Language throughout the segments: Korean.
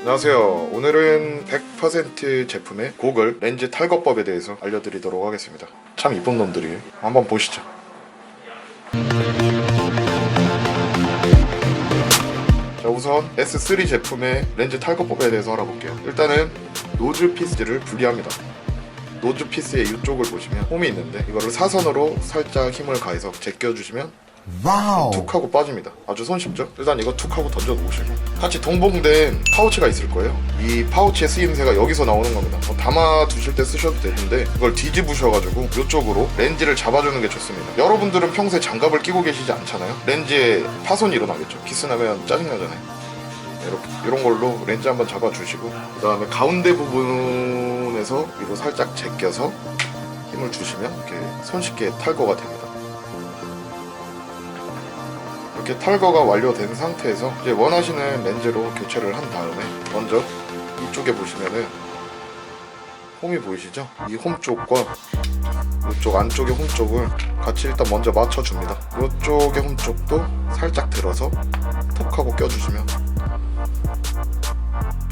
안녕하세요. 오늘은 100% 제품의 고글 렌즈 탈거법에 대해서 알려드리도록 하겠습니다. 참 이쁜 놈들이에요. 한번 보시죠. 자, 우선 S3 제품의 렌즈 탈거법에 대해서 알아볼게요. 일단은 노즈 피스를 분리합니다. 노즈 피스의 이쪽을 보시면 홈이 있는데 이거를 사선으로 살짝 힘을 가해서 제껴주시면 툭 하고 빠집니다. 아주 손쉽죠? 일단 이거 툭 하고 던져 놓으시고 같이 동봉된 파우치가 있을 거예요. 이 파우치의 쓰임새가 여기서 나오는 겁니다. 담아 두실 때 쓰셔도 되는데 이걸 뒤집으셔가지고 이쪽으로 렌즈를 잡아주는 게 좋습니다. 여러분들은 평소에 장갑을 끼고 계시지 않잖아요. 렌즈에 파손이 일어나겠죠. 기스 나면 짜증나잖아요. 이렇게 이런 걸로 렌즈 한번 잡아주시고 그 다음에 가운데 부분에서 위로 살짝 제껴서 힘을 주시면 이렇게 손쉽게 탈거가 됩니다. 이렇게 탈거가 완료된 상태에서 이제 원하시는 렌즈로 교체를 한 다음에 먼저 이쪽에 보시면은 홈이 보이시죠? 이 홈 쪽과 이쪽 안쪽의 홈 쪽을 같이 일단 먼저 맞춰줍니다. 이쪽의 홈 쪽도 살짝 들어서 톡 하고 껴주시면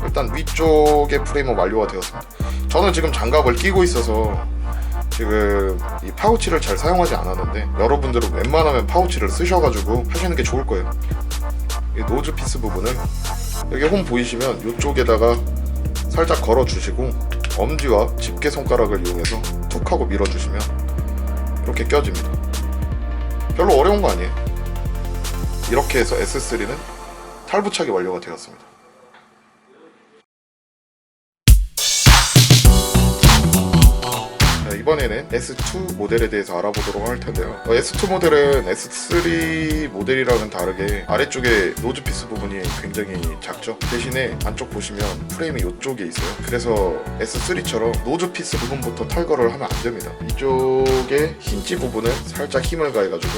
일단 위쪽의 프레임은 완료가 되었습니다. 저는 지금 장갑을 끼고 있어서 지금 이 파우치를 잘 사용하지 않았는데 여러분들은 웬만하면 파우치를 쓰셔가지고 하시는 게 좋을 거예요. 이 노즈 피스 부분은 여기 홈 보이시면 이쪽에다가 살짝 걸어주시고 엄지와 집게 손가락을 이용해서 툭 하고 밀어주시면 이렇게 껴집니다. 별로 어려운 거 아니에요. 이렇게 해서 S3는 탈부착이 완료가 되었습니다. 이번에는 S2 모델에 대해서 알아보도록 할 텐데요. S2 모델은 S3 모델이랑은 다르게 아래쪽에 노즈 피스 부분이 굉장히 작죠. 대신에 안쪽 보시면 프레임이 이쪽에 있어요. 그래서 S3처럼 노즈 피스 부분부터 탈거를 하면 안 됩니다. 이쪽에 힌지 부분은 살짝 힘을 가해가지고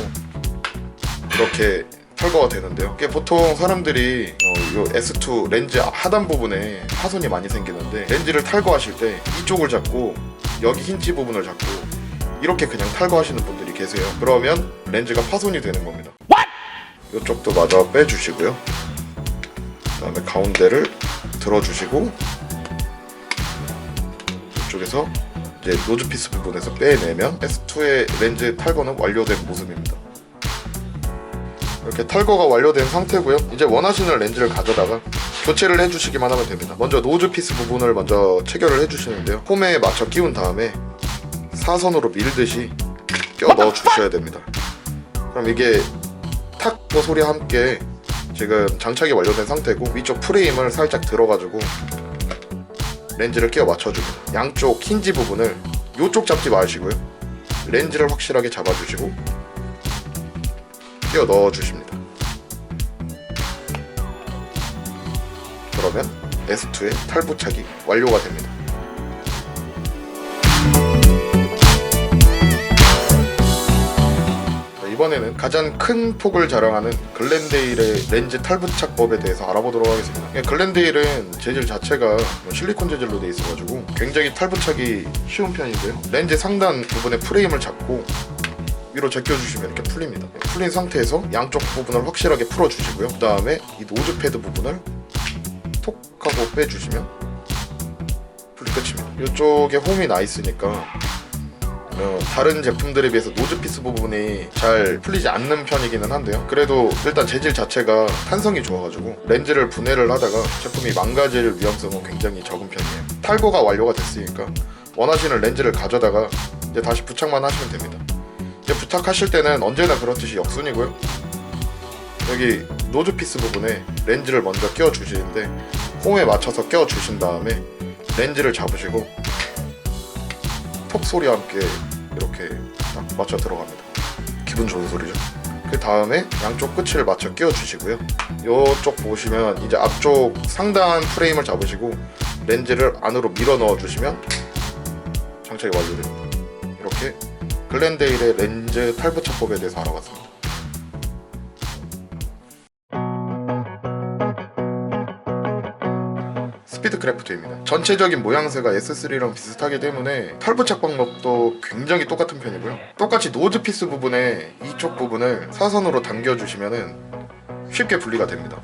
이렇게 탈거가 되는데요. 이게 보통 사람들이 이 S2 렌즈 하단 부분에 파손이 많이 생기는데 렌즈를 탈거하실 때 이쪽을 잡고 여기 힌지 부분을 잡고 이렇게 그냥 탈거하시는 분들이 계세요. 그러면 렌즈가 파손이 되는 겁니다. 이쪽도 마저 빼주시고요. 그 다음에 가운데를 들어주시고 이쪽에서 이제 노즈 피스 부분에서 빼내면 S2의 렌즈 탈거는 완료된 모습입니다. 이렇게 탈거가 완료된 상태고요. 이제 원하시는 렌즈를 가져다가 교체를 해주시기만 하면 됩니다. 먼저 노즈 피스 부분을 먼저 체결을 해주시는데요. 홈에 맞춰 끼운 다음에 사선으로 밀듯이 껴 넣어 주셔야 됩니다. 그럼 이게 탁 소리와 함께 지금 장착이 완료된 상태고 위쪽 프레임을 살짝 들어가지고 렌즈를 끼워 맞춰줍니다. 양쪽 힌지 부분을 이쪽 잡지 마시고요. 렌즈를 확실하게 잡아주시고 끼워 넣어주십니다. 그러면 S2의 탈부착이 완료가 됩니다. 이번에는 가장 큰 폭을 자랑하는 글렌데일의 렌즈 탈부착법에 대해서 알아보도록 하겠습니다. 글렌데일은 재질 자체가 실리콘 재질로 되어 있어가지고 굉장히 탈부착이 쉬운 편인데요. 렌즈 상단 부분에 프레임을 잡고 위로 제껴주시면 이렇게 풀립니다. 풀린 상태에서 양쪽 부분을 확실하게 풀어주시고요. 그 다음에 이 노즈 패드 부분을 톡 하고 빼주시면 풀이 끝입니다. 이쪽에 홈이 나 있으니까 다른 제품들에 비해서 노즈 피스 부분이 잘 풀리지 않는 편이기는 한데요. 그래도 일단 재질 자체가 탄성이 좋아가지고 렌즈를 분해를 하다가 제품이 망가질 위험성은 굉장히 적은 편이에요. 탈거가 완료가 됐으니까 원하시는 렌즈를 가져다가 이제 다시 부착만 하시면 됩니다. 이제 부착하실 때는 언제나 그렇듯이 역순이고요. 여기 노즈 피스 부분에 렌즈를 먼저 끼워 주시는데 홈에 맞춰서 끼워 주신 다음에 렌즈를 잡으시고 톡 소리와 함께 이렇게 딱 맞춰 들어갑니다. 기분 좋은 소리죠. 그 다음에 양쪽 끝을 맞춰 끼워 주시고요. 이쪽 보시면 이제 앞쪽 상단 프레임을 잡으시고 렌즈를 안으로 밀어 넣어 주시면 장착이 완료됩니다. 이렇게 글렌데일의 렌즈 탈부착법에 대해서 알아봤습니다. 스피드크래프트입니다. 전체적인 모양새가 S3랑 비슷하기 때문에 탈부착 방법도 굉장히 똑같은 편이고요. 똑같이 노즈피스 부분에 이쪽 부분을 사선으로 당겨주시면은 쉽게 분리가 됩니다.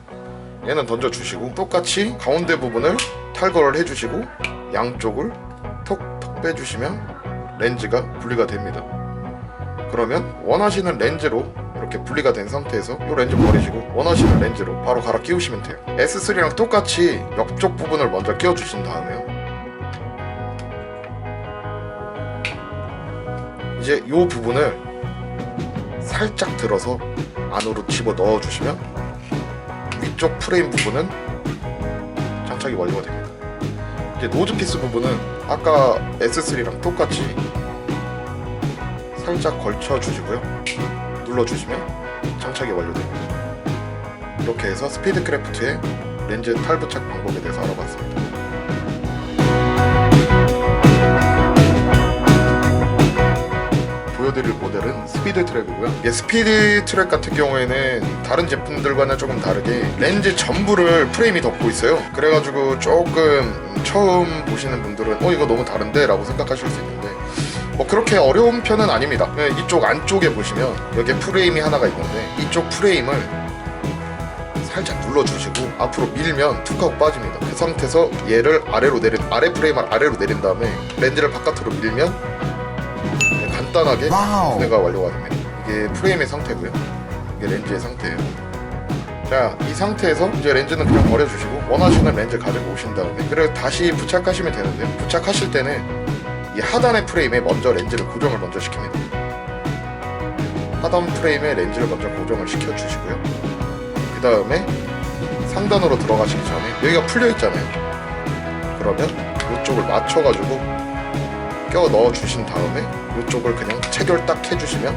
얘는 던져주시고 똑같이 가운데 부분을 탈거를 해주시고 양쪽을 톡톡 빼주시면 렌즈가 분리가 됩니다. 그러면 원하시는 렌즈로 이렇게 분리가 된 상태에서 이 렌즈 버리시고 원하시는 렌즈로 바로 갈아 끼우시면 돼요. S3랑 똑같이 옆쪽 부분을 먼저 끼워주신 다음에요, 이제 이 부분을 살짝 들어서 안으로 집어 넣어주시면 위쪽 프레임 부분은 장착이 완료가 됩니다. 이제 노즈피스 부분은 아까 S3랑 똑같이 살짝 걸쳐주시고요, 눌러주시면 장착이 완료됩니다. 이렇게 해서 스피드크래프트의 렌즈 탈부착 방법에 대해서 알아봤습니다. 보여드릴 모델은 스피드 트랩이고요. 이게 스피드 트랩 같은 경우에는 다른 제품들과는 조금 다르게 렌즈 전부를 프레임이 덮고 있어요. 그래가지고 조금 처음 보시는 분들은 이거 너무 다른데? 라고 생각하실 수 있는데 그렇게 어려운 편은 아닙니다. 이쪽 안쪽에 보시면 여기에 프레임이 하나가 있는데 이쪽 프레임을 살짝 눌러주시고 앞으로 밀면 툭 하고 빠집니다. 그 상태에서 얘를 아래 프레임을 아래로 내린 다음에 렌즈를 바깥으로 밀면 간단하게 분해가 완료가 됩니다. 이게 프레임의 상태고요, 이게 렌즈의 상태예요. 자, 이 상태에서 이제 렌즈는 그냥 버려주시고 원하시는 렌즈 가지고 오신 다음에 그리고 다시 부착하시면 되는데요, 부착하실 때는 이 하단의 프레임에 먼저 렌즈를 고정을 먼저 시킵니다. 하단 프레임에 렌즈를 먼저 고정을 시켜주시고요. 그 다음에 상단으로 들어가시기 전에 여기가 풀려있잖아요. 그러면 이쪽을 맞춰가지고 껴 넣어주신 다음에 이쪽을 그냥 체결 딱 해주시면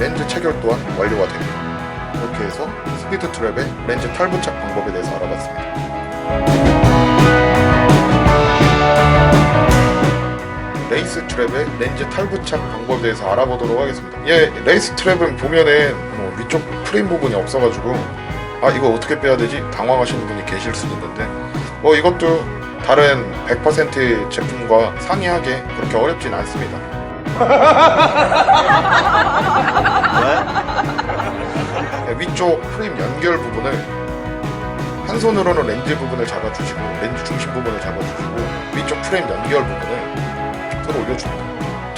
렌즈 체결 또한 완료가 됩니다. 이렇게 해서 스피드 트랩의 렌즈 탈부착 방법에 대해서 알아봤습니다. 레이스 트랩의 렌즈 탈부착 방법에 대해서 알아보도록 하겠습니다. 레이스 트랩은 보면은 위쪽 프레임 부분이 없어가지고 이거 어떻게 빼야 되지? 당황하시는 분이 계실 수도 있는데 이것도 다른 100% 제품과 상이하게 그렇게 어렵진 않습니다. 위쪽 프레임 연결 부분을 한 손으로는 렌즈 부분을 잡아주시고 렌즈 중심 부분을 잡아주시고 위쪽 프레임 연결 부분을 들어 올려줍니다.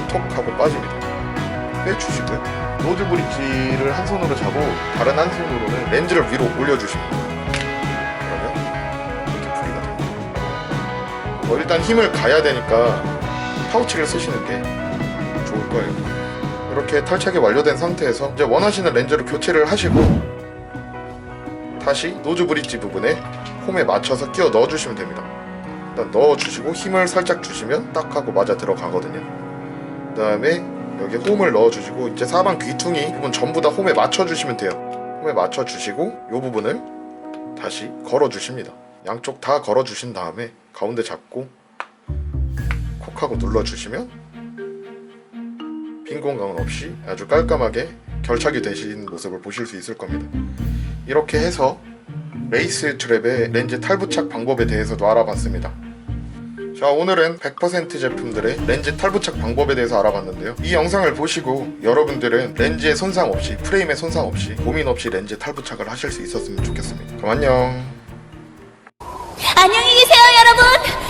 톡톡 하고 빠집니다. 빼주시고요. 노즈 브릿지를 한 손으로 잡고 다른 한 손으로는 렌즈를 위로 올려주십니다. 그러면 이렇게 분리가 됩니다. 일단 힘을 가야 되니까 파우치를 쓰시는 게 좋을 거예요. 이렇게 탈착이 완료된 상태에서 이제 원하시는 렌즈를 교체를 하시고 다시 노즈 브릿지 부분에 홈에 맞춰서 끼워 넣어주시면 됩니다. 일단 넣어주시고 힘을 살짝 주시면 딱 하고 맞아 들어가거든요. 그 다음에 여기 홈을 넣어주시고 이제 사방 귀퉁이 부분 전부 다 홈에 맞춰주시면 돼요. 홈에 맞춰주시고 이 부분을 다시 걸어주십니다. 양쪽 다 걸어주신 다음에 가운데 잡고 콕 하고 눌러주시면 빈 공간 없이 아주 깔끔하게 결착이 되신 모습을 보실 수 있을 겁니다. 이렇게 해서 레이스 트랩의 렌즈 탈부착 방법에 대해서도 알아봤습니다. 자, 오늘은 100% 제품들의 렌즈 탈부착 방법에 대해서 알아봤는데요. 이 영상을 보시고 여러분들은 렌즈에 손상 없이, 프레임에 손상 없이 고민 없이 렌즈 탈부착을 하실 수 있었으면 좋겠습니다. 그럼 안녕. 안녕히 계세요.